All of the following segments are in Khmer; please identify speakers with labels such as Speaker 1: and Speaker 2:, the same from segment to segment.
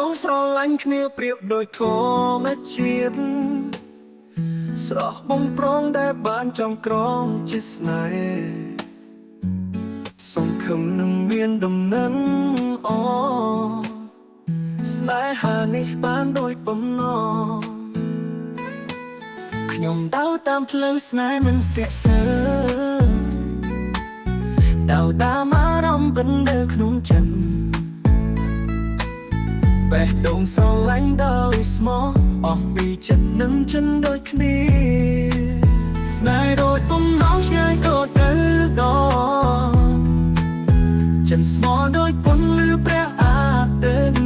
Speaker 1: ងស្រឡាញ់គ្នាប្រៀបដូចធម្មជាតិស្រស់បំព្រងដែលបានចងក្រងជាស្នេហ៍សង្ឃឹមនឹងមានដំណឹងអស្នេហានេះបានដូចបំណងខ្ញុំដើរតាមផ្លូវស្នេហ៍មិនស្ទាក់ស្ទើរដើរតាមអារម្មណ៍បិណ្ឌើក្នុងចិត្តបេះដូងស្រឡាញ់ដោយស្មោះអស់ពីចិត្តនឹងចិនដូចគ្នាស្នេហ៍ដូចបំណងឆ្ងាយក៏ទៅដល់ចិនស្មោះដូចពន្លឺព្រះអាទិត្យ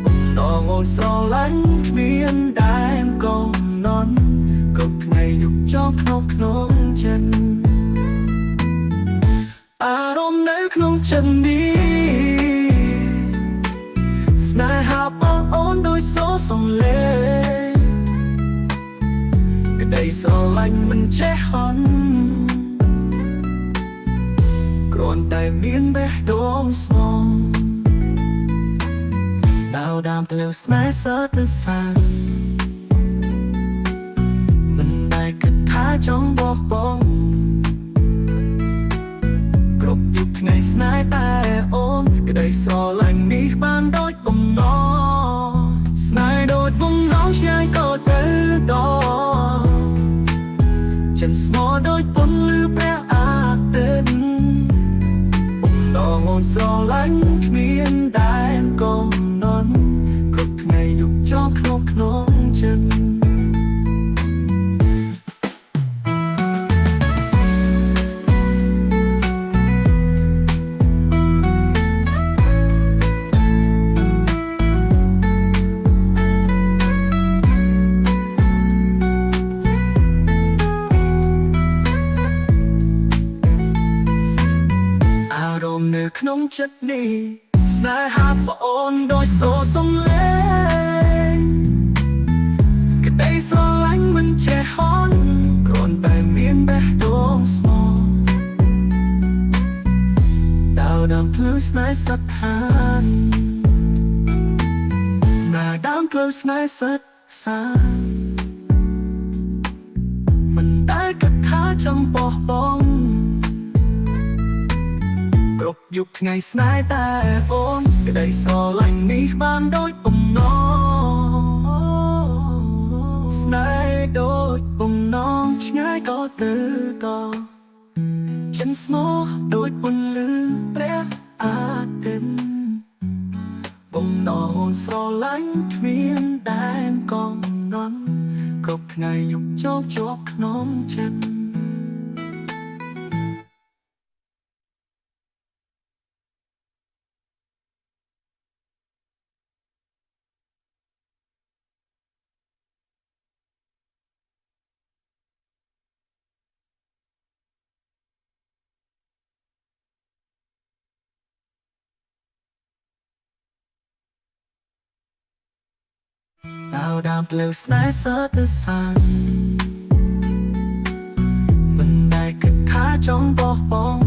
Speaker 1: បំណងអូនស្រឡាញ់គ្មានដែនកំណត់គ្រប់ថ្ងៃយប់ចង់ក្នុងចិត្តអារម្មណ៍នៅក្នុងចិត្តនេះស្នេហាបងអូនដោយសូរសំលេងក្តីស្រឡាញ់មិនចេះហន់គ្រាន់តែមានបេះដូងស្មងដើរតាមផ្លូវស្នេហ៍សើទៅសានមិនដែលគិតថាចង់បោះបង់គ្រប់យប់ថ្ងៃស្នេហ៍តែអូនក្តីស្រឡាញ់នេះបានដូចបំណងស្នេហ៍ដូចបំណងឆ្ងាយក៏ទៅដល់ចិនស្មោះដូចពន្លឺព្រះអាទិត្យបំណងអូនស្រឡាញ់គ្មានដែនកំណត់គ្រប់ថ្ងៃយប់ចង់ក្នុងចិត្តនៅក្នុងចិត្តនេះស្នេហាប្អូនដោយសូរសំលេងក្តីស្រឡាញ់មិនចេះហន់គ្រាន់តែមានបេះដូងស្មោះដើរតាមផ្លូវស្នេហ៍សត្វឋានដើរតាមផ្លូវស្នេហ៍សត្វសានមិនដែលគិតថាចង់បោះបង់គ្រប់យុគថ្ងៃស្នេហ៍តែអូនក្តីស្រឡាញ់នេះបានដូចបំណងស្នេហ៍ដូចបំណងឆ្ងាយក៏ទៅដល់ចិនស្មោះដូចពន្លឺព្រះអាទិត្យបំណងអូនស្រឡាញ់គ្មានដែនកំណត់គ្រប់ថ្ងៃយប់ជាប់ក្នុងចិត្តដើរតាមផ្លូវស្នេហ៍សើទៅសានមិនដែលគិតថាចង់បោះបង់